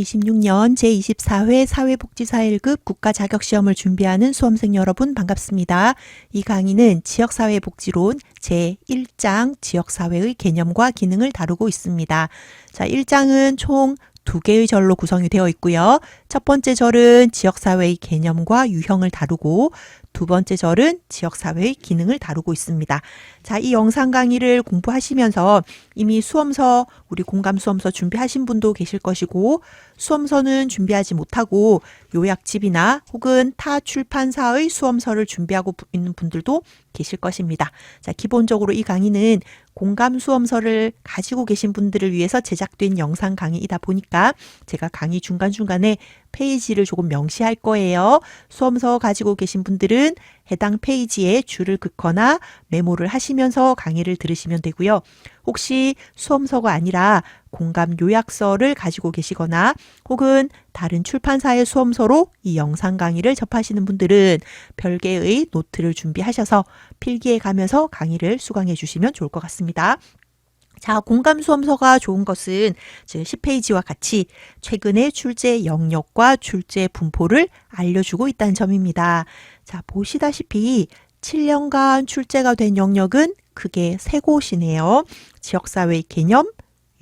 2026년 제24회 사회복지사 1급 국가자격시험을 준비하는 수험생 여러분 반갑습니다. 이 강의는 지역사회복지론 제1장 지역사회의 개념과 기능을 다루고 있습니다. 자, 1장은 총 2개의 절로 구성이 되어 있고요. 첫 번째 절은 지역사회의 개념과 유형을 다루고 두 번째 절은 지역사회의 기능을 다루고 있습니다. 자, 이 영상 강의를 공부하시면서 이미 수험서, 우리 공감수험서 준비하신 분도 계실 것이고 수험서는 준비하지 못하고 요약집이나 혹은 타 출판사의 수험서를 준비하고 있는 분들도 계실 것입니다. 자, 기본적으로 이 강의는 공감수험서를 가지고 계신 분들을 위해서 제작된 영상 강의이다 보니까 제가 강의 중간중간에 페이지를 조금 명시할 거예요. 수험서 가지고 계신 분들은 해당 페이지에 줄을 긋거나 메모를 하시면서 강의를 들으시면 되고요. 혹시 수험서가 아니라 공감 요약서를 가지고 계시거나 혹은 다른 출판사의 수험서로 이 영상 강의를 접하시는 분들은 별개의 노트를 준비하셔서 필기해 가면서 강의를 수강해 주시면 좋을 것 같습니다. 자, 공감 수험서가 좋은 것은 10페이지와 같이 최근의 출제 영역과 출제 분포를 알려주고 있다는 점입니다. 자, 보시다시피 7년간 출제가 된 영역은 크게 3곳이네요. 지역사회 개념,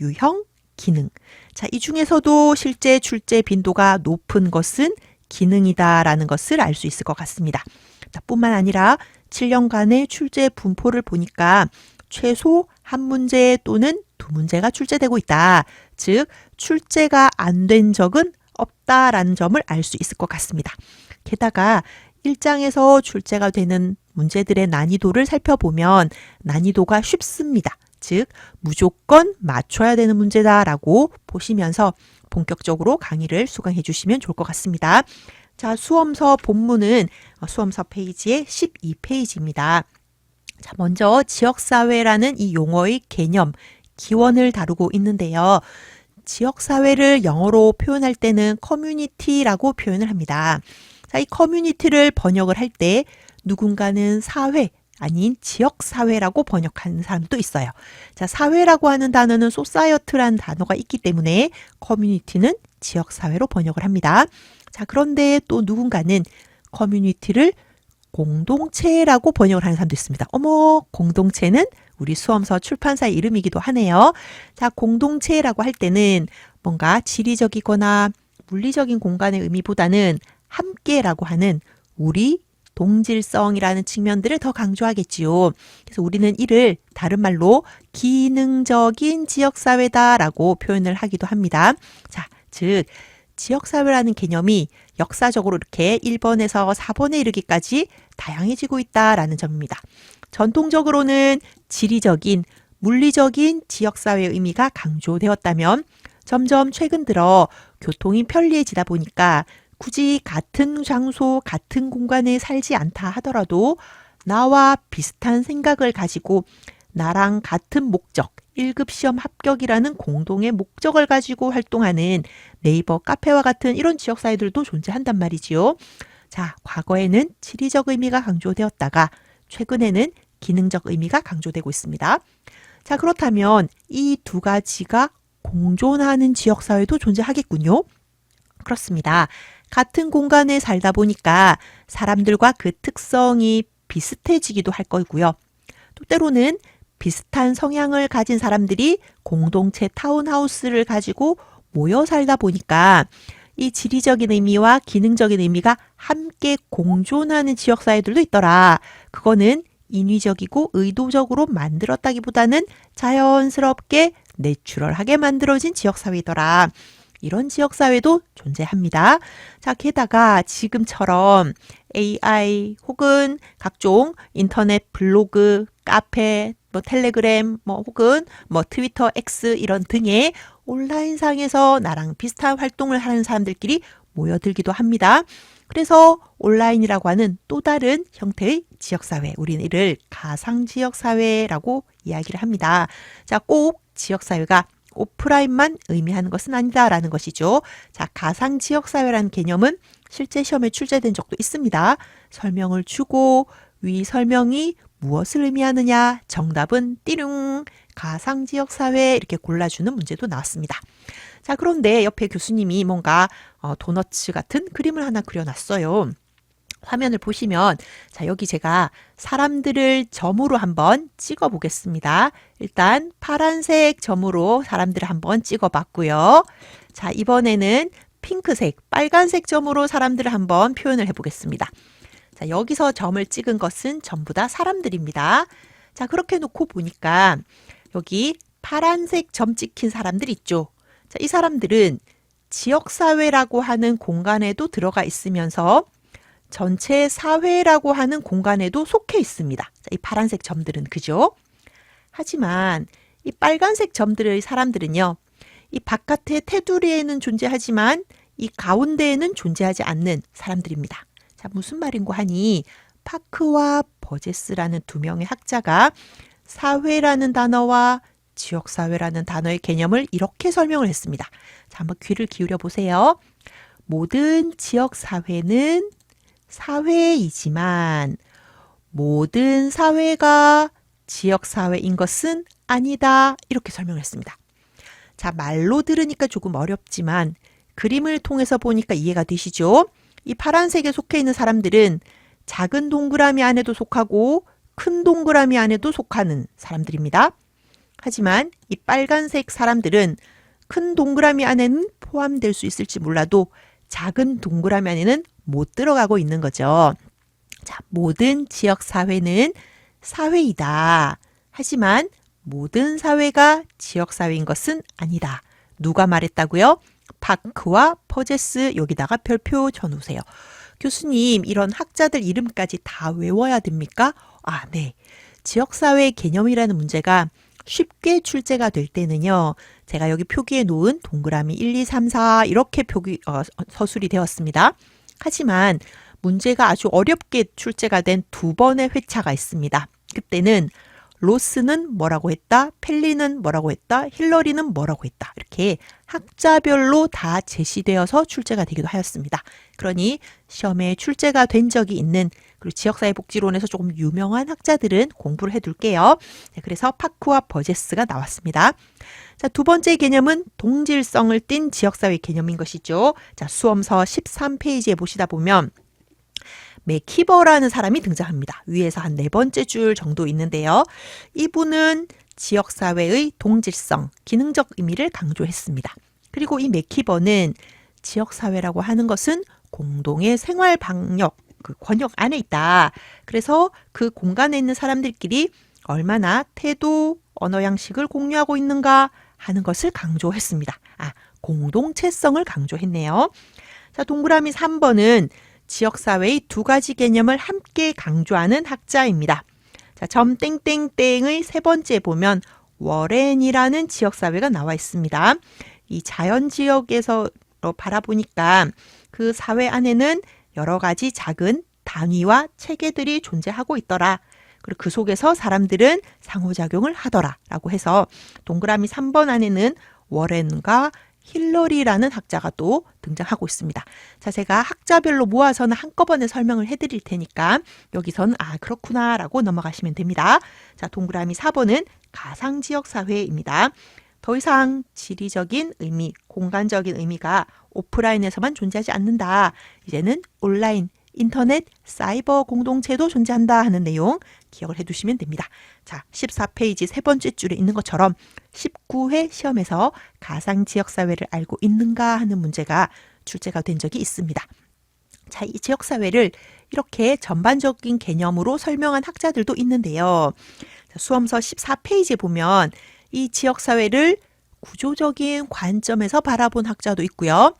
유형, 기능. 자, 이 중에서도 실제 출제 빈도가 높은 것은 기능이다라는 것을 알 수 있을 것 같습니다. 자, 뿐만 아니라 7년간의 출제 분포를 보니까 최소 한 문제 또는 두 문제가 출제되고 있다. 즉, 출제가 안 된 적은 없다라는 점을 알 수 있을 것 같습니다. 게다가 1장에서 출제가 되는 문제들의 난이도를 살펴보면 난이도가 쉽습니다. 즉, 무조건 맞춰야 되는 문제다라고 보시면서 본격적으로 강의를 수강해 주시면 좋을 것 같습니다. 자, 수험서 본문은 수험서 페이지의 12페이지입니다. 자, 먼저 지역사회라는 이 용어의 개념, 기원을 다루고 있는데요. 지역사회를 영어로 표현할 때는 커뮤니티라고 표현을 합니다. 자, 이 커뮤니티를 번역을 할 때 누군가는 사회, 아닌 지역사회라고 번역하는 사람도 있어요. 자, 사회라고 하는 단어는 소사이어티라는 단어가 있기 때문에 커뮤니티는 지역사회로 번역을 합니다. 자, 그런데 또 누군가는 커뮤니티를 공동체라고 번역을 하는 사람도 있습니다. 어머, 공동체는 우리 수험서 출판사의 이름이기도 하네요. 자, 공동체라고 할 때는 뭔가 지리적이거나 물리적인 공간의 의미보다는 함께라고 하는 우리 동질성이라는 측면들을 더 강조하겠지요. 그래서 우리는 이를 다른 말로 기능적인 지역사회다라고 표현을 하기도 합니다. 자, 즉 지역사회라는 개념이 역사적으로 이렇게 1번에서 4번에 이르기까지 다양해지고 있다라는 점입니다. 전통적으로는 지리적인, 물리적인 지역사회의 의미가 강조되었다면 점점 최근 들어 교통이 편리해지다 보니까 굳이 같은 장소, 같은 공간에 살지 않다 하더라도 나와 비슷한 생각을 가지고 나랑 같은 목적, 1급 시험 합격이라는 공동의 목적을 가지고 활동하는 네이버 카페와 같은 이런 지역사회들도 존재한단 말이지요. 자, 과거에는 지리적 의미가 강조되었다가 최근에는 기능적 의미가 강조되고 있습니다. 자, 그렇다면 이 두 가지가 공존하는 지역사회도 존재하겠군요. 그렇습니다. 같은 공간에 살다 보니까 사람들과 그 특성이 비슷해지기도 할 거고요. 또 때로는 비슷한 성향을 가진 사람들이 공동체 타운하우스를 가지고 모여 살다 보니까 이 지리적인 의미와 기능적인 의미가 함께 공존하는 지역사회들도 있더라. 그거는 인위적이고 의도적으로 만들었다기보다는 자연스럽게 내추럴하게 만들어진 지역사회더라. 이런 지역사회도 존재합니다. 자, 게다가 지금처럼 AI 혹은 각종 인터넷 블로그, 카페, 텔레그램, 혹은 트위터 X 이런 등의 온라인상에서 나랑 비슷한 활동을 하는 사람들끼리 모여들기도 합니다. 그래서 온라인이라고 하는 또 다른 형태의 지역사회, 우리는 이를 가상지역사회라고 이야기를 합니다. 자, 꼭 지역사회가 오프라인만 의미하는 것은 아니다라는 것이죠. 자, 가상지역사회라는 개념은 실제 시험에 출제된 적도 있습니다. 설명을 주고 위 설명이 무엇을 의미하느냐? 정답은 띠룽 가상지역사회 이렇게 골라주는 문제도 나왔습니다. 자, 그런데 옆에 교수님이 뭔가 도너츠 같은 그림을 하나 그려놨어요. 화면을 보시면 자, 여기 제가 사람들을 점으로 한번 찍어 보겠습니다. 일단 파란색 점으로 사람들을 한번 찍어 봤고요. 자, 이번에는 핑크색, 빨간색 점으로 사람들을 한번 표현을 해 보겠습니다. 자, 여기서 점을 찍은 것은 전부 다 사람들입니다. 자, 그렇게 놓고 보니까 여기 파란색 점 찍힌 사람들 있죠. 자, 이 사람들은 지역사회라고 하는 공간에도 들어가 있으면서 전체 사회라고 하는 공간에도 속해 있습니다. 자, 이 파란색 점들은 그죠? 하지만 이 빨간색 점들의 사람들은요. 이 바깥의 테두리에는 존재하지만 이 가운데에는 존재하지 않는 사람들입니다. 자, 무슨 말인고 하니 파크와 버제스라는 두 명의 학자가 사회라는 단어와 지역사회라는 단어의 개념을 이렇게 설명을 했습니다. 자, 한번 귀를 기울여 보세요. 모든 지역사회는 사회이지만 모든 사회가 지역사회인 것은 아니다. 이렇게 설명을 했습니다. 자, 말로 들으니까 조금 어렵지만 그림을 통해서 보니까 이해가 되시죠? 이 파란색에 속해 있는 사람들은 작은 동그라미 안에도 속하고 큰 동그라미 안에도 속하는 사람들입니다. 하지만 이 빨간색 사람들은 큰 동그라미 안에는 포함될 수 있을지 몰라도 작은 동그라미 안에는 못 들어가고 있는 거죠. 자, 모든 지역 사회는 사회이다. 하지만 모든 사회가 지역 사회인 것은 아니다. 누가 말했다고요? 파크와 버제스 여기다가 별표 쳐놓으세요. 교수님, 이런 학자들 이름까지 다 외워야 됩니까? 아, 네. 지역사회 개념이라는 문제가 쉽게 출제가 될 때는요. 제가 여기 표기해 놓은 동그라미 1, 2, 3, 4 이렇게 서술이 되었습니다. 하지만 문제가 아주 어렵게 출제가 된 두 번의 회차가 있습니다. 그때는 로스는 뭐라고 했다, 펠리는 뭐라고 했다, 힐러리는 뭐라고 했다. 이렇게 학자별로 다 제시되어서 출제가 되기도 하였습니다. 그러니 시험에 출제가 된 적이 있는 그리고 지역사회복지론에서 조금 유명한 학자들은 공부를 해둘게요. 네, 그래서 파크와 버제스가 나왔습니다. 자, 두 번째 개념은 동질성을 띤 지역사회 개념인 것이죠. 자, 수험서 13페이지에 보시다 보면 맥키버라는 사람이 등장합니다. 위에서 한 네 번째 줄 정도 있는데요. 이분은 지역사회의 동질성, 기능적 의미를 강조했습니다. 그리고 이 맥키버는 지역사회라고 하는 것은 공동의 생활 방역, 그 권역 안에 있다. 그래서 그 공간에 있는 사람들끼리 얼마나 태도, 언어 양식을 공유하고 있는가 하는 것을 강조했습니다. 아, 공동체성을 강조했네요. 자, 동그라미 3번은 지역사회의 두 가지 개념을 함께 강조하는 학자입니다. 자, 점 땡땡땡의 세 번째 보면 워렌이라는 지역사회가 나와 있습니다. 이 자연지역에서 바라보니까 그 사회 안에는 여러 가지 작은 단위와 체계들이 존재하고 있더라. 그리고 그 속에서 사람들은 상호작용을 하더라. 라고 해서 동그라미 3번 안에는 워렌과 힐러리라는 학자가 또 등장하고 있습니다. 자, 제가 학자별로 모아서는 한꺼번에 설명을 해드릴 테니까 여기서는 아, 그렇구나 라고 넘어가시면 됩니다. 자, 동그라미 4번은 가상지역사회입니다. 더 이상 지리적인 의미, 공간적인 의미가 오프라인에서만 존재하지 않는다. 이제는 온라인, 인터넷, 사이버 공동체도 존재한다 하는 내용 기억을 해두시면 됩니다. 자, 14페이지 세 번째 줄에 있는 것처럼 19회 시험에서 가상지역사회를 알고 있는가 하는 문제가 출제가 된 적이 있습니다. 자, 이 지역사회를 이렇게 전반적인 개념으로 설명한 학자들도 있는데요. 자, 수험서 14페이지에 보면 이 지역사회를 구조적인 관점에서 바라본 학자도 있고요.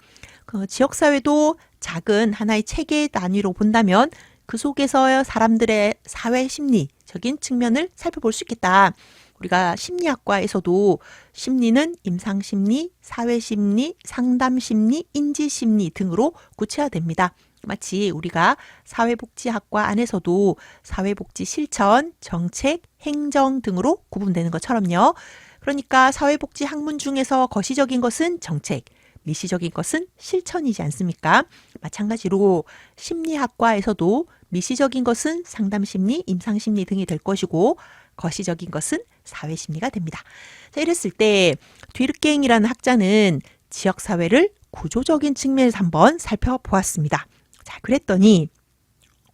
그 지역사회도 작은 하나의 체계 단위로 본다면 그 속에서 사람들의 사회 심리적인 측면을 살펴볼 수 있겠다. 우리가 심리학과에서도 심리는 임상심리, 사회심리, 상담심리, 인지심리 등으로 구체화됩니다. 마치 우리가 사회복지학과 안에서도 사회복지 실천, 정책, 행정 등으로 구분되는 것처럼요. 그러니까 사회복지 학문 중에서 거시적인 것은 정책, 미시적인 것은 실천이지 않습니까? 마찬가지로 심리학과에서도 미시적인 것은 상담심리, 임상심리 등이 될 것이고 거시적인 것은 사회심리가 됩니다. 자, 이랬을 때 뒤르갱이라는 학자는 지역사회를 구조적인 측면에서 한번 살펴보았습니다. 자, 그랬더니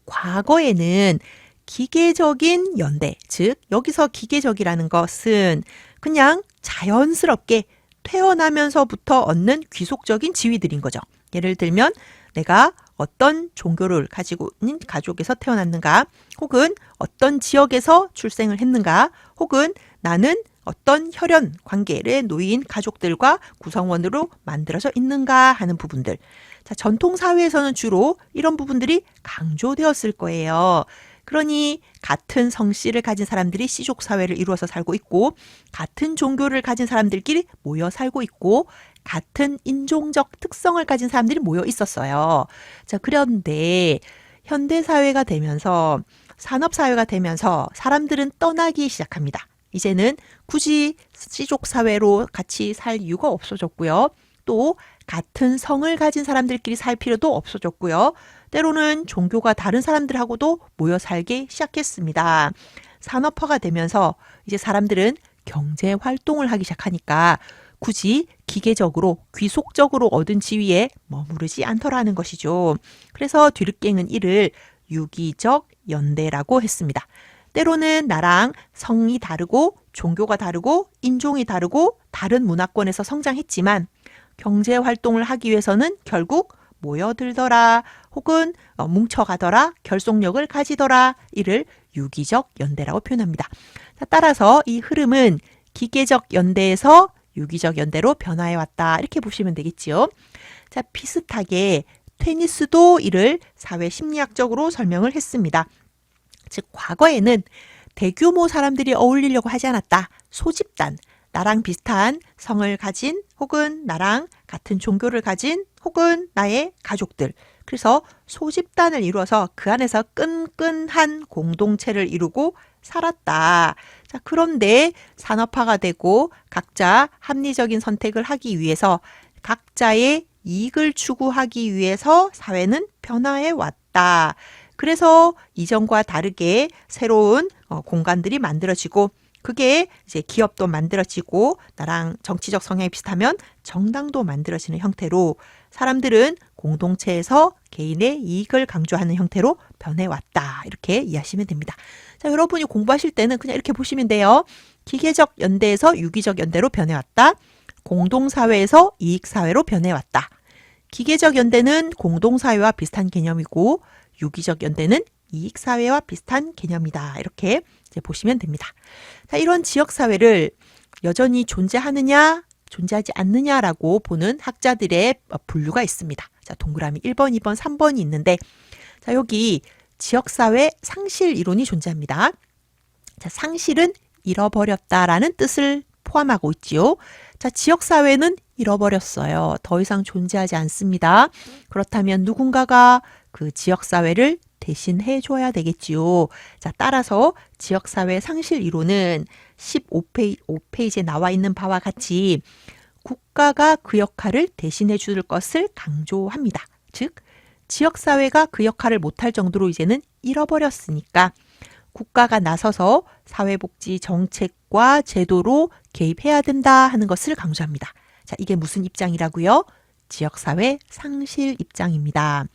과거에는 기계적인 연대, 즉 여기서 기계적이라는 것은 그냥 자연스럽게 태어나면서부터 얻는 귀속적인 지위들인 거죠. 예를 들면 내가 어떤 종교를 가지고 있는 가족에서 태어났는가, 혹은 어떤 지역에서 출생을 했는가, 혹은 나는 어떤 혈연 관계에 놓인 가족들과 구성원으로 만들어져 있는가 하는 부분들. 자, 전통 사회에서는 주로 이런 부분들이 강조되었을 거예요. 그러니 같은 성씨를 가진 사람들이 씨족 사회를 이루어서 살고 있고, 같은 종교를 가진 사람들끼리 모여 살고 있고, 같은 인종적 특성을 가진 사람들이 모여 있었어요. 자, 그런데 현대 사회가 되면서, 산업 사회가 되면서 사람들은 떠나기 시작합니다. 이제는 굳이 씨족 사회로 같이 살 이유가 없어졌고요. 또 같은 성을 가진 사람들끼리 살 필요도 없어졌고요. 때로는 종교가 다른 사람들하고도 모여 살기 시작했습니다. 산업화가 되면서 이제 사람들은 경제 활동을 하기 시작하니까 굳이 기계적으로 귀속적으로 얻은 지위에 머무르지 않더라는 것이죠. 그래서 뒤르갱은 이를 유기적 연대라고 했습니다. 때로는 나랑 성이 다르고 종교가 다르고 인종이 다르고 다른 문화권에서 성장했지만 경제 활동을 하기 위해서는 결국 모여들더라, 혹은 뭉쳐가더라, 결속력을 가지더라. 이를 유기적 연대라고 표현합니다. 따라서 이 흐름은 기계적 연대에서 유기적 연대로 변화해왔다. 이렇게 보시면 되겠지요. 자, 비슷하게 테니스도 이를 사회 심리학적으로 설명을 했습니다. 즉 과거에는 대규모 사람들이 어울리려고 하지 않았다. 소집단, 나랑 비슷한 성을 가진, 혹은 나랑 같은 종교를 가진, 혹은 나의 가족들. 그래서 소집단을 이루어서 그 안에서 끈끈한 공동체를 이루고 살았다. 자, 그런데 산업화가 되고 각자 합리적인 선택을 하기 위해서, 각자의 이익을 추구하기 위해서 사회는 변화해 왔다. 그래서 이전과 다르게 새로운 공간들이 만들어지고, 그게 이제 기업도 만들어지고, 나랑 정치적 성향이 비슷하면 정당도 만들어지는 형태로 사람들은 공동체에서 개인의 이익을 강조하는 형태로 변해왔다. 이렇게 이해하시면 됩니다. 자, 여러분이 공부하실 때는 그냥 이렇게 보시면 돼요. 기계적 연대에서 유기적 연대로 변해왔다. 공동사회에서 이익사회로 변해왔다. 기계적 연대는 공동사회와 비슷한 개념이고, 유기적 연대는 이익사회와 비슷한 개념이다. 이렇게 이제 보시면 됩니다. 자, 이런 지역사회를 여전히 존재하느냐, 존재하지 않느냐라고 보는 학자들의 분류가 있습니다. 자, 동그라미 1번, 2번, 3번이 있는데, 자, 여기 지역사회 상실 이론이 존재합니다. 자, 상실은 잃어버렸다라는 뜻을 포함하고 있지요. 자, 지역사회는 잃어버렸어요. 더 이상 존재하지 않습니다. 그렇다면 누군가가 그 지역사회를 대신해 줘야 되겠지요. 자, 따라서 지역사회 상실 이론은 15페이지에 나와 있는 바와 같이 국가가 그 역할을 대신해 줄 것을 강조합니다. 즉, 지역사회가 그 역할을 못할 정도로 이제는 잃어버렸으니까 국가가 나서서 사회복지 정책과 제도로 개입해야 된다 하는 것을 강조합니다. 자, 이게 무슨 입장이라고요? 지역사회 상실 입장입니다.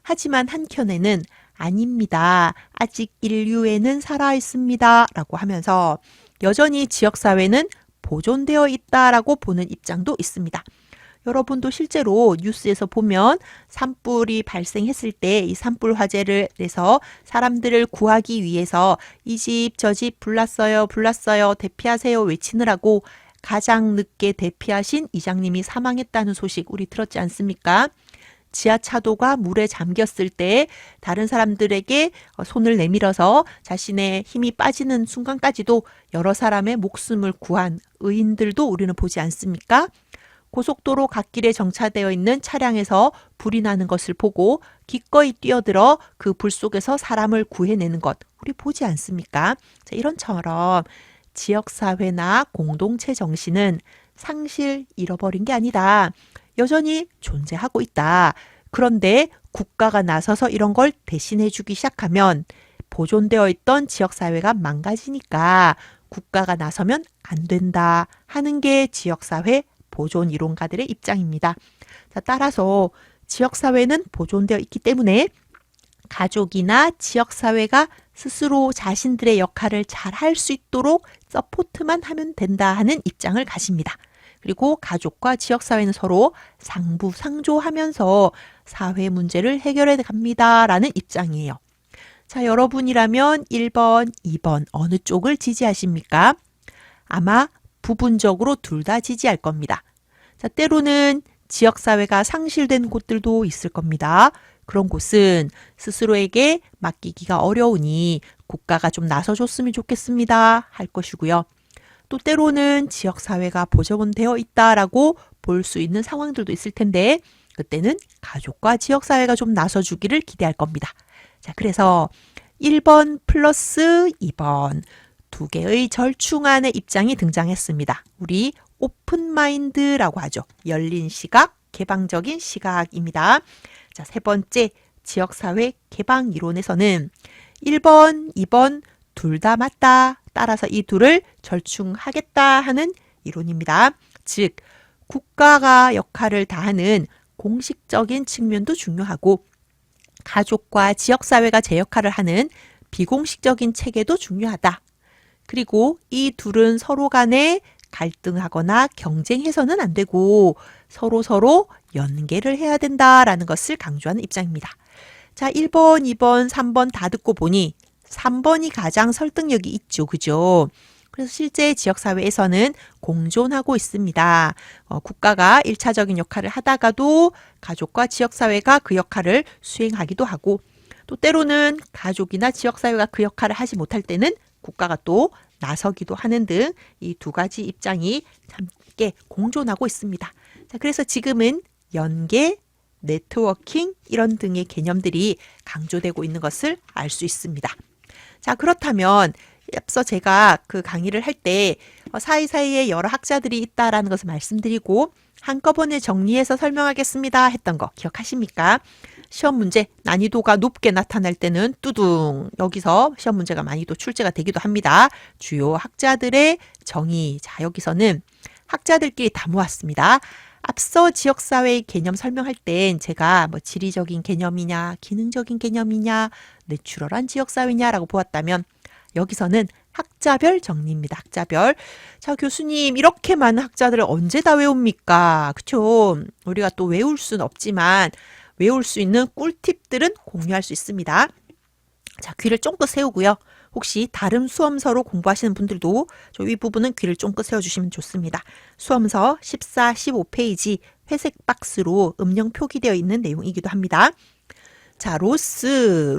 하지만 한켠에는 아닙니다. 아직 인류에는 살아있습니다. 라고 하면서 여전히 지역사회는 보존되어 있다라고 보는 입장도 있습니다. 여러분도 실제로 뉴스에서 보면 산불이 발생했을 때 이 산불 화재를 내서 사람들을 구하기 위해서 이 집 저 집 불났어요, 불났어요, 대피하세요 외치느라고 가장 늦게 대피하신 이장님이 사망했다는 소식 우리 들었지 않습니까? 지하차도가 물에 잠겼을 때 다른 사람들에게 손을 내밀어서 자신의 힘이 빠지는 순간까지도 여러 사람의 목숨을 구한 의인들도 우리는 보지 않습니까? 고속도로 갓길에 정차되어 있는 차량에서 불이 나는 것을 보고 기꺼이 뛰어들어 그 불 속에서 사람을 구해내는 것 우리 보지 않습니까? 자, 이런처럼 지역사회나 공동체 정신은 상실 잃어버린 게 아니다. 여전히 존재하고 있다. 그런데 국가가 나서서 이런 걸 대신해 주기 시작하면 보존되어 있던 지역사회가 망가지니까 국가가 나서면 안 된다 하는 게 지역사회 보존 이론가들의 입장입니다. 자, 따라서 지역사회는 보존되어 있기 때문에 가족이나 지역사회가 스스로 자신들의 역할을 잘 할 수 있도록 서포트만 하면 된다 하는 입장을 가집니다. 그리고 가족과 지역사회는 서로 상부상조하면서 사회 문제를 해결해 갑니다 라는 입장이에요. 자, 여러분이라면 1번, 2번 어느 쪽을 지지하십니까? 아마 부분적으로 둘 다 지지할 겁니다. 자, 때로는 지역사회가 상실된 곳들도 있을 겁니다. 그런 곳은 스스로에게 맡기기가 어려우니 국가가 좀 나서줬으면 좋겠습니다 할 것이고요. 또 때로는 지역사회가 보존되어 있다라고 볼 수 있는 상황들도 있을 텐데 그때는 가족과 지역사회가 좀 나서주기를 기대할 겁니다. 자, 그래서 1번 플러스 2번 두 개의 절충안의 입장이 등장했습니다. 우리 오픈마인드라고 하죠. 열린 시각, 개방적인 시각입니다. 자, 세 번째 지역사회 개방 이론에서는 1번, 2번 둘 다 맞다. 따라서 이 둘을 절충하겠다 하는 이론입니다. 즉, 국가가 역할을 다하는 공식적인 측면도 중요하고 가족과 지역사회가 제 역할을 하는 비공식적인 체계도 중요하다. 그리고 이 둘은 서로 간에 갈등하거나 경쟁해서는 안 되고 서로 연계를 해야 된다라는 것을 강조하는 입장입니다. 자, 1번, 2번, 3번 다 듣고 보니 3번이 가장 설득력이 있죠. 그죠? 그래서 실제 지역사회에서는 공존하고 있습니다. 국가가 1차적인 역할을 하다가도 가족과 지역사회가 그 역할을 수행하기도 하고 또 때로는 가족이나 지역사회가 그 역할을 하지 못할 때는 국가가 또 나서기도 하는 등 이 두 가지 입장이 함께 공존하고 있습니다. 자, 그래서 지금은 연계, 네트워킹 이런 등의 개념들이 강조되고 있는 것을 알 수 있습니다. 자, 그렇다면 앞서 제가 그 강의를 할 때 사이사이에 여러 학자들이 있다라는 것을 말씀드리고 한꺼번에 정리해서 설명하겠습니다 했던 거 기억하십니까? 시험 문제 난이도가 높게 나타날 때는 뚜둥 여기서 시험 문제가 많이 또 출제가 되기도 합니다. 주요 학자들의 정의. 자, 여기서는 학자들끼리 다 모았습니다. 앞서 지역사회의 개념 설명할 땐 제가 뭐 지리적인 개념이냐, 기능적인 개념이냐, 내추럴한 지역사회냐라고 보았다면 여기서는 학자별 정리입니다. 학자별. 자, 교수님 이렇게 많은 학자들을 언제 다 외웁니까? 그쵸? 우리가 또 외울 수는 없지만 외울 수 있는 꿀팁들은 공유할 수 있습니다. 자, 귀를 쫑긋 세우고요. 혹시 다른 수험서로 공부하시는 분들도 저 위 부분은 귀를 쫑긋 세워주시면 좋습니다. 수험서 14, 15페이지 회색 박스로 음영 표기되어 있는 내용이기도 합니다. 자,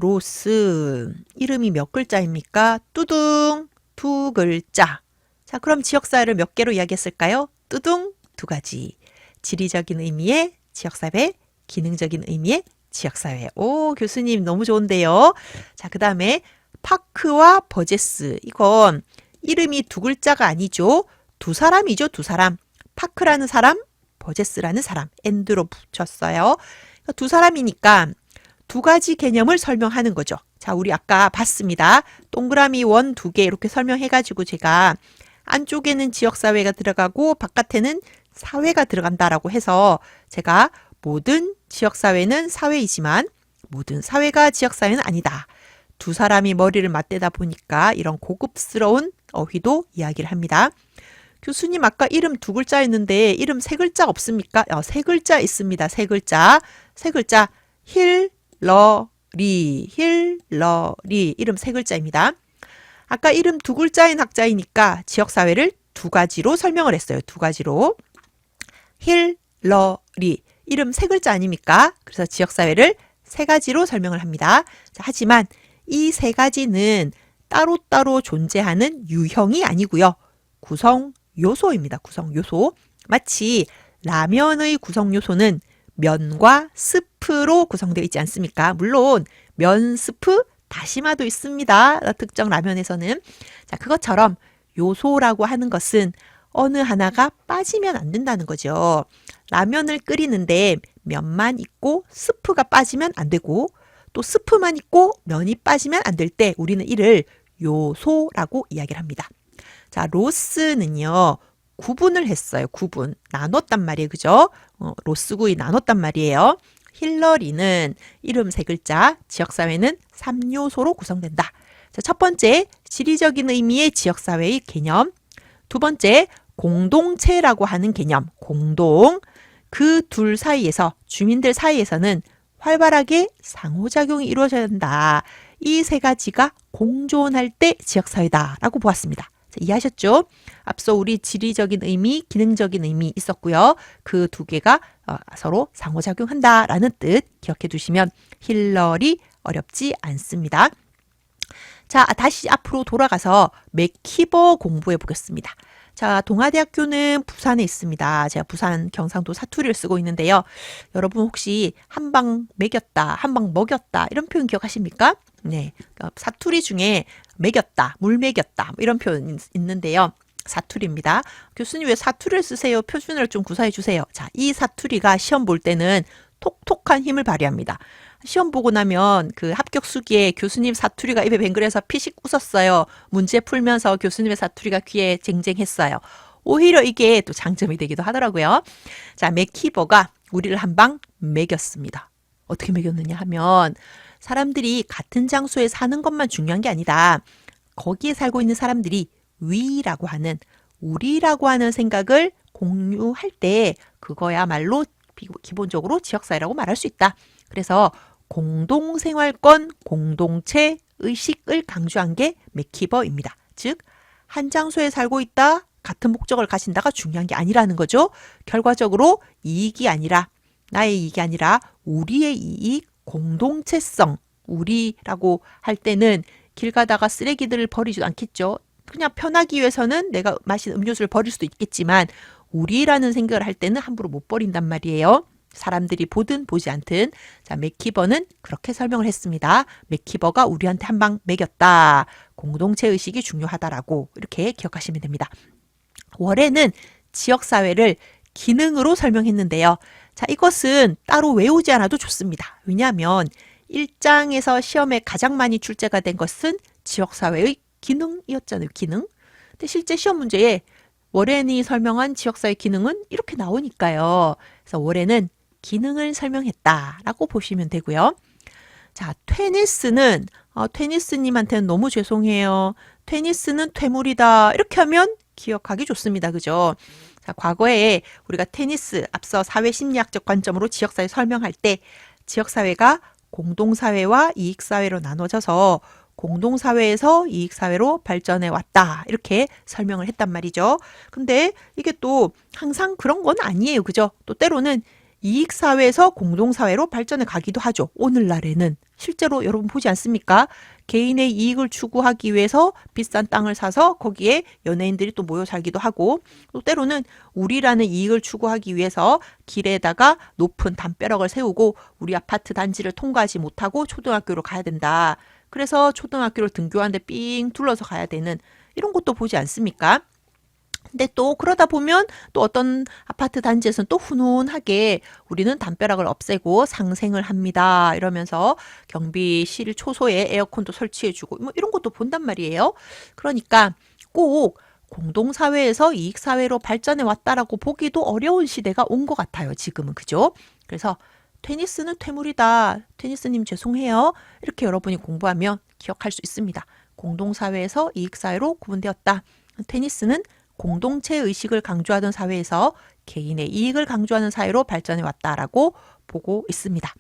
로스. 이름이 몇 글자입니까? 뚜둥, 두 글자. 자, 그럼 지역사회를 몇 개로 이야기했을까요? 뚜둥, 두 가지. 지리적인 의미의 지역사회, 기능적인 의미의 지역사회. 오, 교수님 너무 좋은데요. 자, 그 다음에 파크와 버제스. 이건 이름이 두 글자가 아니죠. 두 사람이죠. 두 사람. 파크라는 사람, 버제스라는 사람. 엔드로 붙였어요. 두 사람이니까 두 가지 개념을 설명하는 거죠. 자, 우리 아까 봤습니다. 동그라미 원 두 개 이렇게 설명해가지고 제가 안쪽에는 지역사회가 들어가고 바깥에는 사회가 들어간다라고 해서 제가 모든 지역사회는 사회이지만 모든 사회가 지역사회는 아니다. 두 사람이 머리를 맞대다 보니까 이런 고급스러운 어휘도 이야기를 합니다. 교수님 아까 이름 두 글자였는데 이름 세 글자 없습니까? 세 글자 있습니다. 세 글자. 힐러리 이름 세 글자입니다. 아까 이름 두 글자인 학자이니까 지역사회를 두 가지로 설명을 했어요. 두 가지로. 힐러리 이름 세 글자 아닙니까? 그래서 지역사회를 세 가지로 설명을 합니다. 자, 하지만 이 세 가지는 따로따로 존재하는 유형이 아니고요. 구성 요소입니다. 구성 요소. 마치 라면의 구성 요소는 면과 스프로 구성되어 있지 않습니까? 물론 면, 스프, 다시마도 있습니다. 특정 라면에서는. 자, 그것처럼 요소라고 하는 것은 어느 하나가 빠지면 안 된다는 거죠. 라면을 끓이는데 면만 있고 스프가 빠지면 안 되고 또 스프만 있고 면이 빠지면 안 될 때 우리는 이를 요소라고 이야기를 합니다. 자, 로스는요. 구분을 했어요. 구분. 나눴단 말이에요. 그죠? 로스구이 나눴단 말이에요. 힐러리는 이름 세 글자, 지역사회는 3요소로 구성된다. 자, 첫 번째, 지리적인 의미의 지역사회의 개념. 두 번째, 공동체라고 하는 개념, 공동. 그 둘 사이에서, 주민들 사이에서는 활발하게 상호작용이 이루어져야 한다. 이 세 가지가 공존할 때 지역사회다라고 보았습니다. 자, 이해하셨죠? 앞서 우리 지리적인 의미, 기능적인 의미 있었고요. 그 두 개가 서로 상호작용한다라는 뜻 기억해 두시면 힐러리 어렵지 않습니다. 자, 다시 앞으로 돌아가서 맥키버 공부해 보겠습니다. 자, 동아대학교는 부산에 있습니다. 제가 부산 경상도 사투리를 쓰고 있는데요. 여러분 혹시 한 방 먹였다, 한 방 먹였다 이런 표현 기억하십니까? 네, 사투리 중에 먹였다, 물 먹였다 이런 표현 있는데요. 사투리입니다. 교수님 왜 사투리를 쓰세요? 표준어를 좀 구사해 주세요. 자, 이 사투리가 시험 볼 때는 톡톡한 힘을 발휘합니다. 시험 보고 나면 그 합격 수기에 교수님 사투리가 입에 뱅글해서 피식 웃었어요. 문제 풀면서 교수님의 사투리가 귀에 쟁쟁했어요. 오히려 이게 또 장점이 되기도 하더라고요. 자, 맥키버가 우리를 한 방 먹였습니다. 어떻게 먹였느냐 하면 사람들이 같은 장소에 사는 것만 중요한 게 아니다. 거기에 살고 있는 사람들이 위라고 하는 우리라고 하는 생각을 공유할 때 그거야말로 기본적으로 지역사회라고 말할 수 있다. 그래서 공동생활권, 공동체 의식을 강조한 게 맥키버입니다. 즉, 한 장소에 살고 있다, 같은 목적을 가진다가 중요한 게 아니라는 거죠. 결과적으로 이익이 아니라, 나의 이익이 아니라 우리의 이익, 공동체성, 우리라고 할 때는 길 가다가 쓰레기들을 버리지도 않겠죠. 그냥 편하기 위해서는 내가 마신 음료수를 버릴 수도 있겠지만 우리라는 생각을 할 때는 함부로 못 버린단 말이에요. 사람들이 보든 보지 않든. 자, 맥키버는 그렇게 설명을 했습니다. 맥키버가 우리한테 한 방 먹였다. 공동체 의식이 중요하다라고 이렇게 기억하시면 됩니다. 월에는 지역사회를 기능으로 설명했는데요. 자, 이것은 따로 외우지 않아도 좋습니다. 왜냐하면 1장에서 시험에 가장 많이 출제가 된 것은 지역사회의 기능이었잖아요. 기능. 근데 실제 시험 문제에 워렌이 설명한 지역사회 기능은 이렇게 나오니까요. 그래서 워렌은 기능을 설명했다라고 보시면 되고요. 자, 테니스는 테니스님한테는 너무 죄송해요. 테니스는 퇴물이다. 이렇게 하면 기억하기 좋습니다. 그죠? 자, 과거에 우리가 테니스 앞서 사회심리학적 관점으로 지역사회 설명할 때 지역사회가 공동사회와 이익사회로 나눠져서 공동사회에서 이익사회로 발전해 왔다. 이렇게 설명을 했단 말이죠. 근데 이게 또 항상 그런 건 아니에요. 그죠? 또 때로는 이익사회에서 공동사회로 발전해 가기도 하죠. 오늘날에는. 실제로 여러분 보지 않습니까? 개인의 이익을 추구하기 위해서 비싼 땅을 사서 거기에 연예인들이 또 모여 살기도 하고 또 때로는 우리라는 이익을 추구하기 위해서 길에다가 높은 담벼락을 세우고 우리 아파트 단지를 통과하지 못하고 초등학교로 가야 된다. 그래서 초등학교를 등교하는데 삥 둘러서 가야 되는 이런 것도 보지 않습니까? 근데 또 그러다 보면 또 어떤 아파트 단지에서는 또 훈훈하게 우리는 담벼락을 없애고 상생을 합니다. 이러면서 경비실 초소에 에어컨도 설치해주고 뭐 이런 것도 본단 말이에요. 그러니까 꼭 공동사회에서 이익사회로 발전해 왔다라고 보기도 어려운 시대가 온 것 같아요. 지금은. 그죠? 그래서 테니스는 퇴물이다. 테니스님 죄송해요. 이렇게 여러분이 공부하면 기억할 수 있습니다. 공동사회에서 이익사회로 구분되었다. 테니스는 공동체 의식을 강조하던 사회에서 개인의 이익을 강조하는 사회로 발전해 왔다라고 보고 있습니다.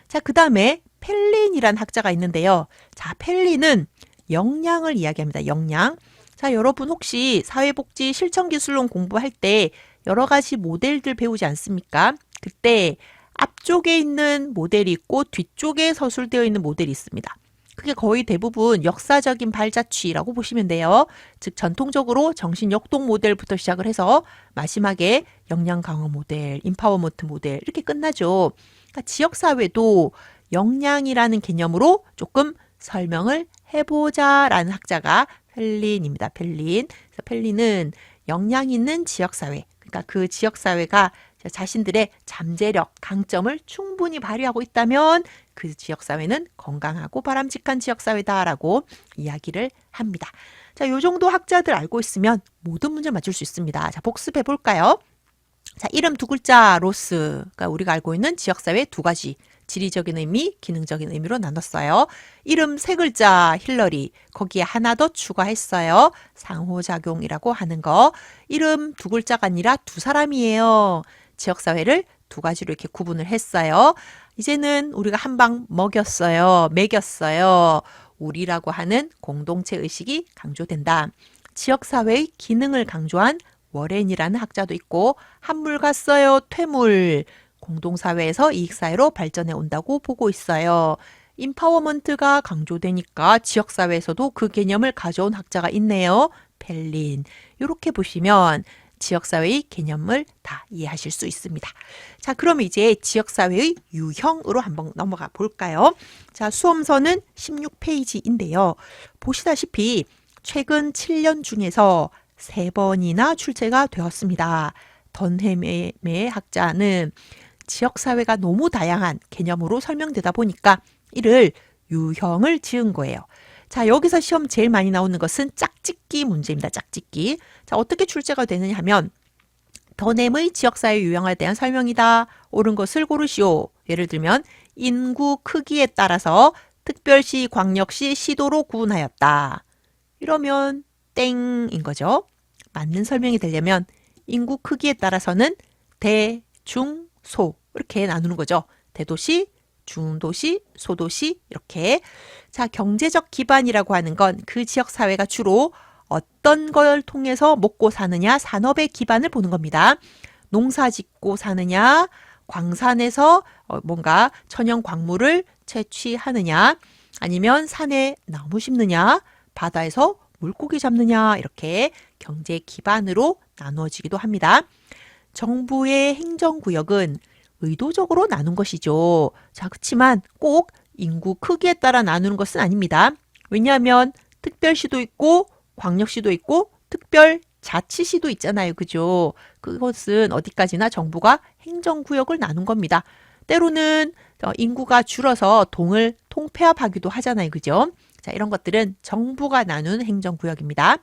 자, 그 다음에 펠린이란 학자가 있는데요. 자, 펠린은 역량을 이야기합니다. 역량. 자, 여러분 혹시 사회복지 실천기술론 공부할 때 여러 가지 모델들 배우지 않습니까? 그때 앞쪽에 있는 모델이 있고 뒤쪽에 서술되어 있는 모델이 있습니다. 그게 거의 대부분 역사적인 발자취라고 보시면 돼요. 즉 전통적으로 정신 역동 모델부터 시작을 해서 마지막에 역량 강화 모델, 임파워먼트 모델 이렇게 끝나죠. 그러니까 지역사회도 역량이라는 개념으로 조금 설명을 해보자라는 학자가 펠린입니다. 펠린. 그래서 펠린은 역량 있는 지역사회, 그러니까 그 지역사회가 자신들의 잠재력, 강점을 충분히 발휘하고 있다면 그 지역사회는 건강하고 바람직한 지역사회다라고 이야기를 합니다. 자, 요 정도 학자들 알고 있으면 모든 문제 맞출 수 있습니다. 자, 복습해 볼까요? 자, 이름 두 글자 로스. 그러니까 우리가 알고 있는 지역사회 두 가지. 지리적인 의미, 기능적인 의미로 나눴어요. 이름 세 글자 힐러리. 거기에 하나 더 추가했어요. 상호작용이라고 하는 거. 이름 두 글자가 아니라 두 사람이에요. 지역사회를 두 가지로 이렇게 구분을 했어요. 이제는 우리가 한 방 먹였어요. 먹였어요. 우리라고 하는 공동체 의식이 강조된다. 지역사회의 기능을 강조한 워렌이라는 학자도 있고 한물 갔어요. 퇴물. 공동사회에서 이익사회로 발전해 온다고 보고 있어요. 임파워먼트가 강조되니까 지역사회에서도 그 개념을 가져온 학자가 있네요. 펠린. 이렇게 보시면 지역사회의 개념을 다 이해하실 수 있습니다. 자, 그럼 이제 지역사회의 유형으로 한번 넘어가 볼까요? 자, 수험서는 16페이지인데요. 보시다시피 최근 7년 중에서 3번이나 출제가 되었습니다. 던햄의 학자는 지역사회가 너무 다양한 개념으로 설명되다 보니까 이를 유형을 지은 거예요. 자, 여기서 시험 제일 많이 나오는 것은 짝짓기 문제입니다. 짝짓기. 자, 어떻게 출제가 되느냐 하면 던햄의 지역사회 유형에 대한 설명이다. 옳은 것을 고르시오. 예를 들면 인구 크기에 따라서 특별시, 광역시, 시도로 구분하였다. 이러면 땡인 거죠. 맞는 설명이 되려면 인구 크기에 따라서는 대, 중, 소 이렇게 나누는 거죠. 대도시, 중도시, 소도시 이렇게. 자, 경제적 기반이라고 하는 건 그 지역 사회가 주로 어떤 걸 통해서 먹고 사느냐, 산업의 기반을 보는 겁니다. 농사 짓고 사느냐, 광산에서 뭔가 천연 광물을 채취하느냐, 아니면 산에 나무 심느냐, 바다에서 물고기 잡느냐 이렇게 경제 기반으로 나누어지기도 합니다. 정부의 행정구역은 의도적으로 나눈 것이죠. 자, 그렇지만 꼭 인구 크기에 따라 나누는 것은 아닙니다. 왜냐하면 특별시도 있고 광역시도 있고 특별자치시도 있잖아요. 그죠? 그것은 어디까지나 정부가 행정구역을 나눈 겁니다. 때로는 인구가 줄어서 동을 통폐합하기도 하잖아요. 그죠? 자, 이런 것들은 정부가 나눈 행정구역입니다.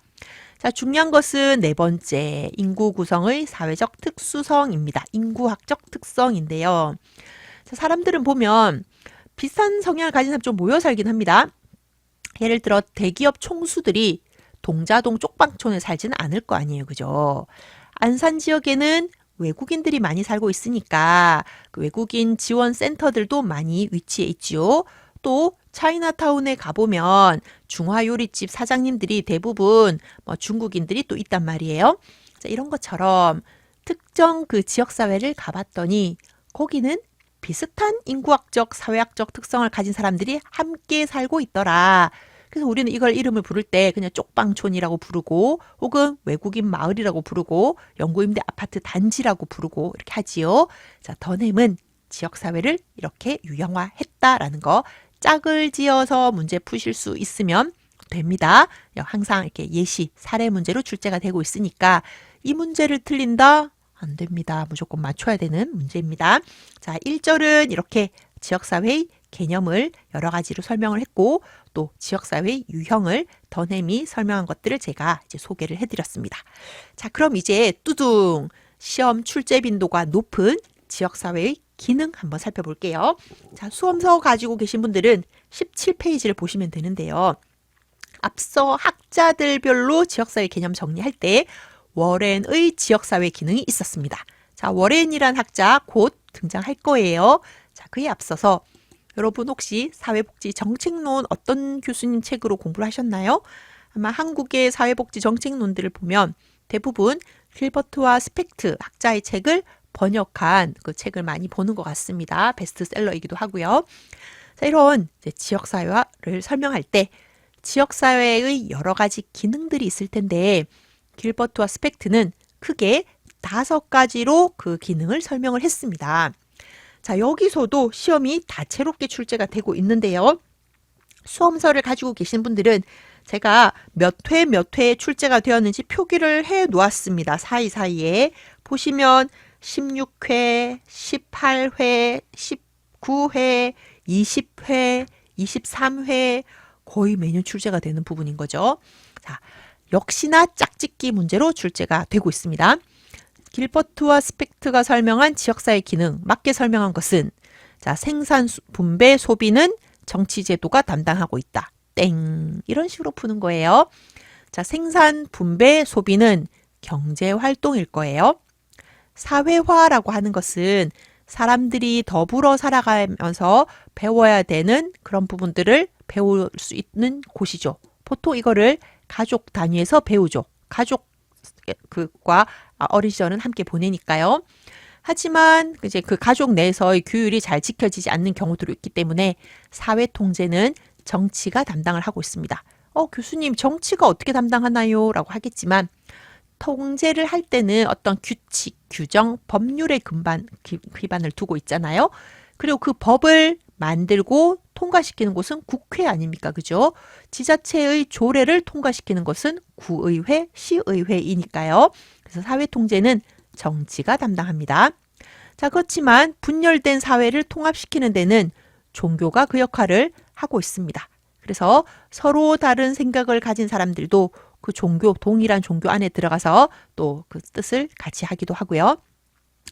자, 중요한 것은 네 번째, 인구 구성의 사회적 특수성입니다. 인구학적 특성인데요. 자, 사람들은 보면 비슷한 성향을 가진 사람 좀 모여 살긴 합니다. 예를 들어 대기업 총수들이 동자동 쪽방촌에 살지는 않을 거 아니에요. 그죠? 안산 지역에는 외국인들이 많이 살고 있으니까 그 외국인 지원 센터들도 많이 위치해 있지요. 또 차이나타운에 가보면 중화요리집 사장님들이 대부분 중국인들이 또 있단 말이에요. 자, 이런 것처럼 특정 그 지역사회를 가봤더니 거기는 비슷한 인구학적, 사회학적 특성을 가진 사람들이 함께 살고 있더라. 그래서 우리는 이걸 이름을 부를 때 그냥 쪽방촌이라고 부르고 혹은 외국인 마을이라고 부르고 영구임대 아파트 단지라고 부르고 이렇게 하지요. 자, 던햄은 지역사회를 이렇게 유형화했다라는 거. 짝을 지어서 문제 푸실 수 있으면 됩니다. 항상 이렇게 예시, 사례 문제로 출제가 되고 있으니까 이 문제를 틀린다? 안 됩니다. 무조건 맞춰야 되는 문제입니다. 자, 1절은 이렇게 지역사회의 개념을 여러 가지로 설명을 했고 또 지역사회의 유형을 던햄이 설명한 것들을 제가 이제 소개를 해드렸습니다. 자, 그럼 이제 뚜둥 시험 출제 빈도가 높은 지역사회의 기능 한번 살펴볼게요. 자, 수험서 가지고 계신 분들은 17페이지를 보시면 되는데요. 앞서 학자들별로 지역사회 개념 정리할 때 워렌의 지역사회 기능이 있었습니다. 자, 워렌이란 학자 곧 등장할 거예요. 자, 그에 앞서서 여러분 혹시 사회복지 정책론 어떤 교수님 책으로 공부를 하셨나요? 아마 한국의 사회복지 정책론들을 보면 대부분 힐버트와 스펙트 학자의 책을 번역한 그 책을 많이 보는 것 같습니다. 베스트셀러이기도 하고요. 자, 이런 지역사회를 설명할 때 지역사회의 여러 가지 기능들이 있을 텐데 길버트와 스펙트는 크게 5가지로 그 기능을 설명을 했습니다. 자, 여기서도 시험이 다채롭게 출제가 되고 있는데요. 수험서를 가지고 계신 분들은 제가 몇 회 출제가 되었는지 표기를 해 놓았습니다. 사이사이에. 보시면 16회, 18회, 19회, 20회, 23회 거의 매년 출제가 되는 부분인 거죠. 자, 역시나 짝짓기 문제로 출제가 되고 있습니다. 길버트와 스펙트가 설명한 지역사회 기능 맞게 설명한 것은 자, 생산, 분배, 소비는 정치제도가 담당하고 있다. 땡. 이런 식으로 푸는 거예요. 자, 생산, 분배, 소비는 경제활동일 거예요. 사회화라고 하는 것은 사람들이 더불어 살아가면서 배워야 되는 그런 부분들을 배울 수 있는 곳이죠. 보통 이거를 가족 단위에서 배우죠. 가족과 어린 시절은 함께 보내니까요. 하지만 이제 그 가족 내에서의 규율이 잘 지켜지지 않는 경우들이 있기 때문에 사회통제는 정치가 담당을 하고 있습니다. 교수님, 정치가 어떻게 담당하나요? 라고 하겠지만 통제를 할 때는 어떤 규칙, 규정, 법률에 기반을 두고 있잖아요. 그리고 그 법을 만들고 통과시키는 곳은 국회 아닙니까? 그죠? 지자체의 조례를 통과시키는 것은 구의회, 시의회이니까요. 그래서 사회통제는 정치가 담당합니다. 자, 그렇지만 분열된 사회를 통합시키는 데는 종교가 그 역할을 하고 있습니다. 그래서 서로 다른 생각을 가진 사람들도 그 종교, 동일한 종교 안에 들어가서 또 그 뜻을 같이 하기도 하고요.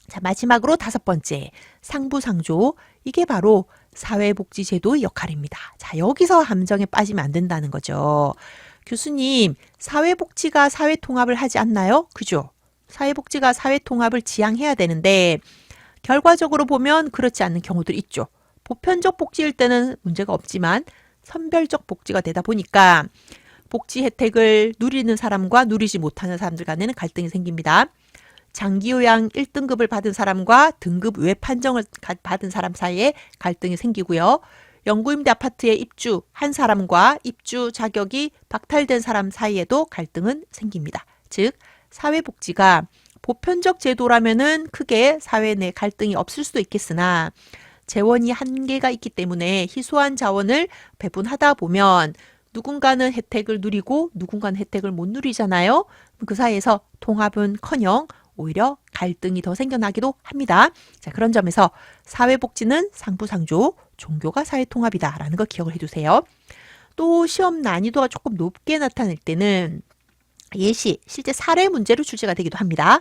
자, 마지막으로 5번째, 상부상조. 이게 바로 사회복지제도의 역할입니다. 자, 여기서 함정에 빠지면 안 된다는 거죠. 교수님, 사회복지가 사회통합을 하지 않나요? 그죠? 사회복지가 사회통합을 지향해야 되는데 결과적으로 보면 그렇지 않는 경우들이 있죠. 보편적 복지일 때는 문제가 없지만 선별적 복지가 되다 보니까 복지 혜택을 누리는 사람과 누리지 못하는 사람들 간에는 갈등이 생깁니다. 장기요양 1등급을 받은 사람과 등급 외 판정을 받은 사람 사이에 갈등이 생기고요. 영구임대 아파트에 입주한 사람과 입주 자격이 박탈된 사람 사이에도 갈등은 생깁니다. 즉 사회복지가 보편적 제도라면은 크게 사회 내 갈등이 없을 수도 있겠으나 재원이 한계가 있기 때문에 희소한 자원을 배분하다 보면 누군가는 혜택을 누리고 누군가는 혜택을 못 누리잖아요. 그 사이에서 통합은커녕 오히려 갈등이 더 생겨나기도 합니다. 자, 그런 점에서 사회복지는 상부상조, 종교가 사회통합이다라는 거 기억을 해두세요. 또 시험 난이도가 조금 높게 나타날 때는 예시, 실제 사례 문제로 출제가 되기도 합니다.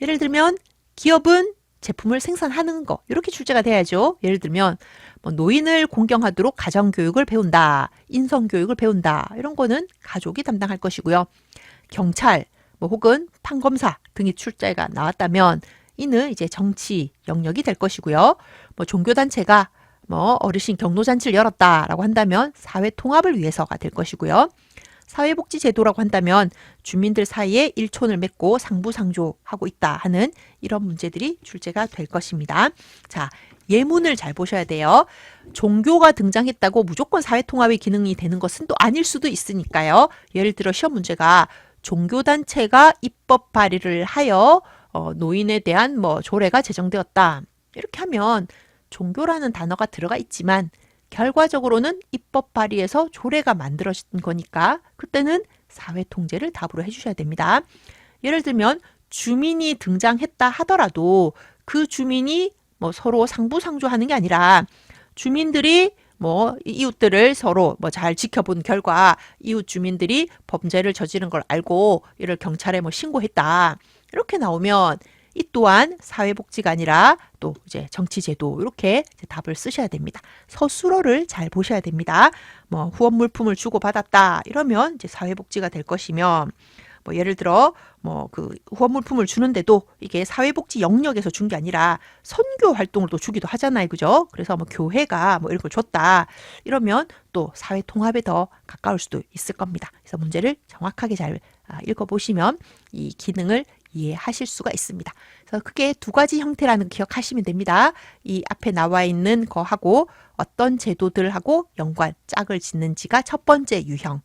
예를 들면 기업은 제품을 생산하는 거 이렇게 출제가 돼야죠. 예를 들면 뭐 노인을 공경하도록 가정교육을 배운다, 인성교육을 배운다 이런 거는 가족이 담당할 것이고요. 경찰 뭐 혹은 판검사 등이 출제가 나왔다면 이는 이제 정치 영역이 될 것이고요. 뭐 종교단체가 뭐 어르신 경로잔치를 열었다라고 한다면 사회 통합을 위해서가 될 것이고요. 사회복지제도라고 한다면 주민들 사이에 일촌을 맺고 상부상조하고 있다 하는 이런 문제들이 출제가 될 것입니다. 자, 예문을 잘 보셔야 돼요. 종교가 등장했다고 무조건 사회통합의 기능이 되는 것은 또 아닐 수도 있으니까요. 예를 들어 시험 문제가 종교단체가 입법 발의를 하여 노인에 대한 뭐 조례가 제정되었다. 이렇게 하면 종교라는 단어가 들어가 있지만 결과적으로는 입법 발의에서 조례가 만들어진 거니까 그때는 사회통제를 답으로 해주셔야 됩니다. 예를 들면 주민이 등장했다 하더라도 그 주민이 뭐 서로 상부상조하는 게 아니라 주민들이 뭐 이웃들을 서로 뭐 잘 지켜본 결과 이웃 주민들이 범죄를 저지른 걸 알고 이를 경찰에 뭐 신고했다. 이렇게 나오면 이 또한 사회복지가 아니라 또 이제 정치제도 이렇게 이제 답을 쓰셔야 됩니다. 서술어를 잘 보셔야 됩니다. 뭐 후원 물품을 주고 받았다 이러면 이제 사회복지가 될 것이며 뭐 예를 들어 뭐 그 후원 물품을 주는데도 이게 사회복지 영역에서 준 게 아니라 선교 활동을 또 주기도 하잖아요, 그죠? 그래서 뭐 교회가 뭐 이런 걸 줬다 이러면 또 사회 통합에 더 가까울 수도 있을 겁니다. 그래서 문제를 정확하게 잘 읽어보시면 이 기능을 이해하실 수가 있습니다. 그래서 크게 두 가지 형태라는 거 기억하시면 됩니다. 이 앞에 나와 있는 거하고 어떤 제도들하고 연관, 짝을 짓는지가 첫 번째 유형.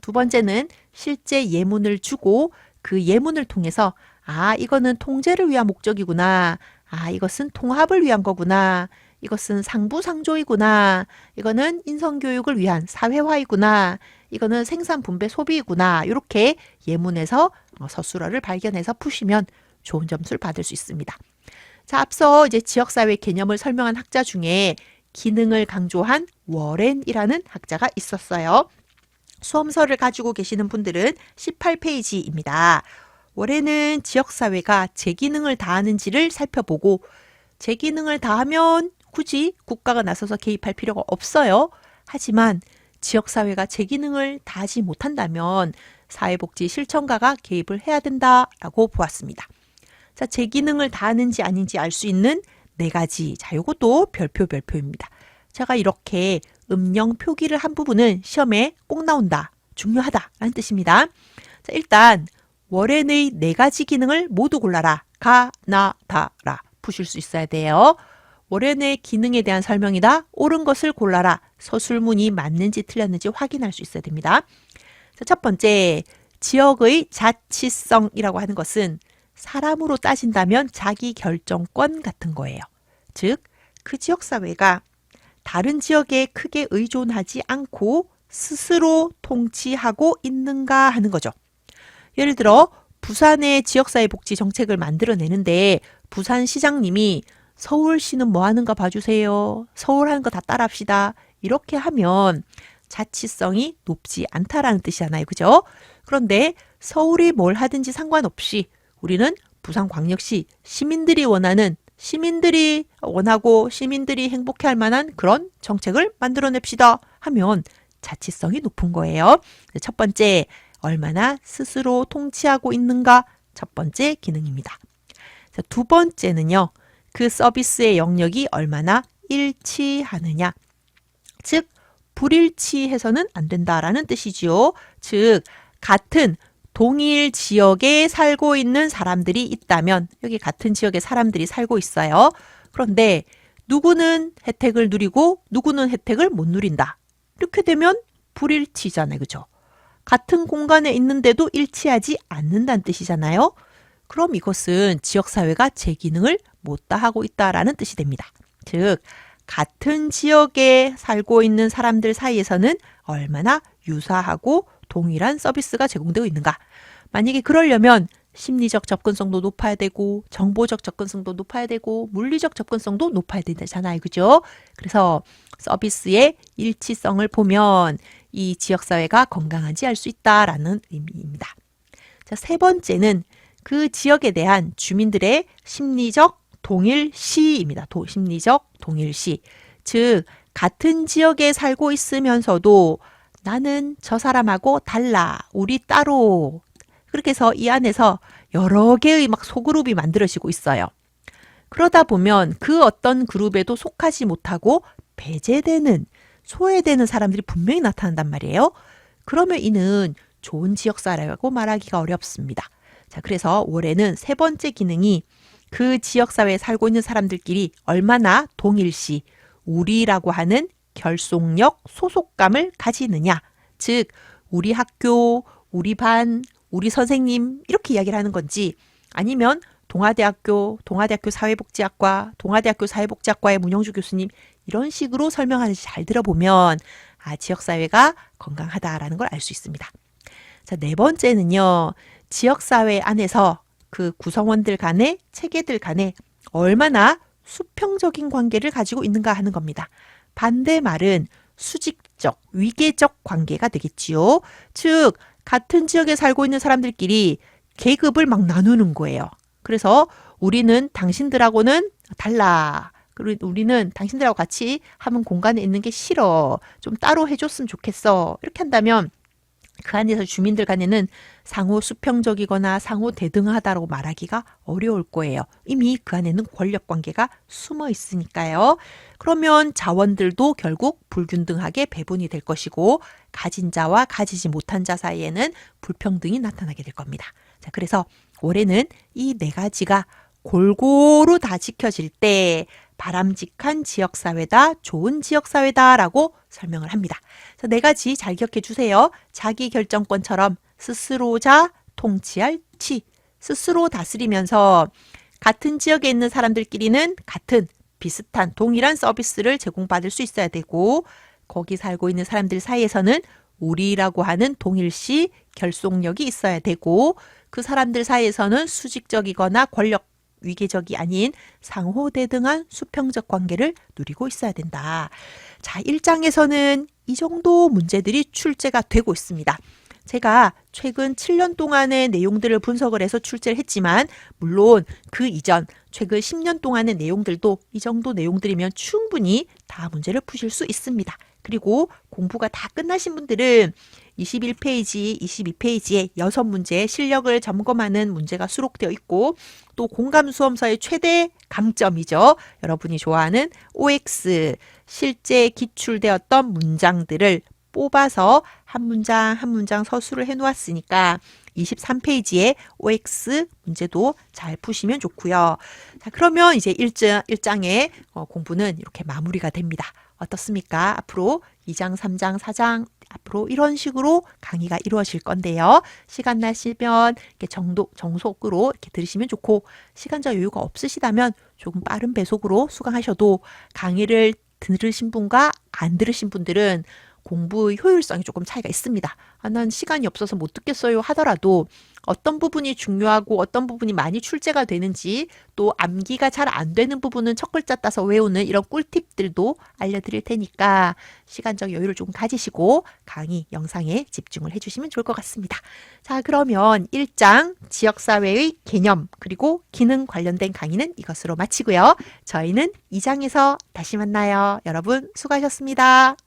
두 번째는 실제 예문을 주고 그 예문을 통해서 이거는 통제를 위한 목적이구나. 이것은 통합을 위한 거구나. 이것은 상부상조이구나. 이거는 인성교육을 위한 사회화이구나. 이거는 생산, 분배, 소비이구나. 이렇게 예문에서 서술어를 발견해서 푸시면 좋은 점수를 받을 수 있습니다. 자, 앞서 이제 지역사회 개념을 설명한 학자 중에 기능을 강조한 워렌이라는 학자가 있었어요. 수험서를 가지고 계시는 분들은 18페이지입니다. 워렌은 지역사회가 제 기능을 다하는지를 살펴보고 제 기능을 다하면 굳이 국가가 나서서 개입할 필요가 없어요. 하지만 지역사회가 제 기능을 다하지 못한다면 사회복지 실천가가 개입을 해야 된다라고 보았습니다. 자, 제 기능을 다하는지 아닌지 알 수 있는 네 가지. 자, 요것도 별표입니다. 제가 이렇게 음영 표기를 한 부분은 시험에 꼭 나온다. 중요하다라는 뜻입니다. 자, 일단 워렌의 네 가지 기능을 모두 골라라. 가, 나, 다, 라. 푸실 수 있어야 돼요. 워렌의 기능에 대한 설명이다. 옳은 것을 골라라. 서술문이 맞는지 틀렸는지 확인할 수 있어야 됩니다. 자, 첫 번째, 지역의 자치성이라고 하는 것은 사람으로 따진다면 자기 결정권 같은 거예요. 즉, 그 지역사회가 다른 지역에 크게 의존하지 않고 스스로 통치하고 있는가 하는 거죠. 예를 들어 부산의 지역사회 복지 정책을 만들어내는데 부산시장님이 서울시는 뭐 하는가 봐주세요. 서울 하는 거 다 따라합시다. 이렇게 하면 자치성이 높지 않다라는 뜻이잖아요. 그죠? 그런데 서울이 뭘 하든지 상관없이 우리는 부산광역시 시민들이 원하고 시민들이 행복해할 만한 그런 정책을 만들어냅시다 하면 자치성이 높은 거예요. 첫 번째, 얼마나 스스로 통치하고 있는가 첫 번째 기능입니다. 자, 두 번째는요. 그 서비스의 영역이 얼마나 일치하느냐. 즉, 불일치해서는 안 된다라는 뜻이지요. 즉, 같은 동일 지역에 살고 있는 사람들이 있다면 여기 같은 지역에 사람들이 살고 있어요. 그런데 누구는 혜택을 누리고 누구는 혜택을 못 누린다. 이렇게 되면 불일치잖아요. 그죠? 같은 공간에 있는데도 일치하지 않는다는 뜻이잖아요. 그럼 이것은 지역사회가 제 기능을 못 다하고 있다라는 뜻이 됩니다. 즉, 같은 지역에 살고 있는 사람들 사이에서는 얼마나 유사하고 동일한 서비스가 제공되고 있는가. 만약에 그러려면 심리적 접근성도 높아야 되고 정보적 접근성도 높아야 되고 물리적 접근성도 높아야 되잖아요. 그죠? 그래서 서비스의 일치성을 보면 이 지역사회가 건강한지 알 수 있다라는 의미입니다. 자, 세 번째는 그 지역에 대한 주민들의 심리적 동일시입니다. 심리적 동일시. 즉, 같은 지역에 살고 있으면서도 나는 저 사람하고 달라. 우리 따로. 그렇게 해서 이 안에서 여러 개의 막 소그룹이 만들어지고 있어요. 그러다 보면 그 어떤 그룹에도 속하지 못하고 배제되는, 소외되는 사람들이 분명히 나타난단 말이에요. 그러면 이는 좋은 지역사회라고 말하기가 어렵습니다. 자, 그래서 올해는 세 번째 기능이 그 지역사회에 살고 있는 사람들끼리 얼마나 동일시, 우리라고 하는 결속력, 소속감을 가지느냐. 즉, 우리 학교, 우리 반, 우리 선생님 이렇게 이야기를 하는 건지 아니면 동아대학교 사회복지학과, 동아대학교 사회복지학과의 문영주 교수님 이런 식으로 설명하는지 잘 들어보면 지역사회가 건강하다라는 걸 알 수 있습니다. 자, 네 번째는요. 지역사회 안에서 그 구성원들 간에, 체계들 간에 얼마나 수평적인 관계를 가지고 있는가 하는 겁니다. 반대말은 수직적, 위계적 관계가 되겠지요. 즉, 같은 지역에 살고 있는 사람들끼리 계급을 막 나누는 거예요. 그래서 우리는 당신들하고는 달라. 그리고 우리는 당신들하고 같이 하는 공간에 있는 게 싫어. 좀 따로 해줬으면 좋겠어. 이렇게 한다면 그 안에서 주민들 간에는 상호 수평적이거나 상호 대등하다고 말하기가 어려울 거예요. 이미 그 안에는 권력 관계가 숨어 있으니까요. 그러면 자원들도 결국 불균등하게 배분이 될 것이고 가진 자와 가지지 못한 자 사이에는 불평등이 나타나게 될 겁니다. 자, 그래서 올해는 이 네 가지가 골고루 다 지켜질 때 바람직한 지역사회다, 좋은 지역사회다라고 설명을 합니다. 그래서 네 가지 잘 기억해 주세요. 자기결정권처럼 스스로자 통치할 치, 스스로 다스리면서 같은 지역에 있는 사람들끼리는 같은 비슷한 동일한 서비스를 제공받을 수 있어야 되고 거기 살고 있는 사람들 사이에서는 우리라고 하는 동일시 결속력이 있어야 되고 그 사람들 사이에서는 수직적이거나 권력 위계적이 아닌 상호대등한 수평적 관계를 누리고 있어야 된다. 자, 1장에서는 이 정도 문제들이 출제가 되고 있습니다. 제가 최근 7년 동안의 내용들을 분석을 해서 출제를 했지만 물론 그 이전 최근 10년 동안의 내용들도 이 정도 내용들이면 충분히 다 문제를 푸실 수 있습니다. 그리고 공부가 다 끝나신 분들은 21페이지, 22페이지에 6문제의 실력을 점검하는 문제가 수록되어 있고 또 공감수험서의 최대 강점이죠. 여러분이 좋아하는 OX, 실제 기출되었던 문장들을 뽑아서 한 문장 한 문장 서술을 해놓았으니까 23페이지에 OX 문제도 잘 푸시면 좋고요. 자, 그러면 이제 1장의 공부는 이렇게 마무리가 됩니다. 어떻습니까? 앞으로 2장, 3장, 4장 앞으로 이런 식으로 강의가 이루어질 건데요. 시간 나시면 이렇게 정속으로 이렇게 들으시면 좋고 시간적 여유가 없으시다면 조금 빠른 배속으로 수강하셔도 강의를 들으신 분과 안 들으신 분들은 공부의 효율성이 조금 차이가 있습니다. 난 시간이 없어서 못 듣겠어요 하더라도 어떤 부분이 중요하고 어떤 부분이 많이 출제가 되는지 또 암기가 잘 안 되는 부분은 첫 글자 따서 외우는 이런 꿀팁들도 알려드릴 테니까 시간적 여유를 좀 가지시고 강의 영상에 집중을 해주시면 좋을 것 같습니다. 자, 그러면 1장 지역사회의 개념 그리고 기능 관련된 강의는 이것으로 마치고요. 저희는 2장에서 다시 만나요. 여러분 수고하셨습니다.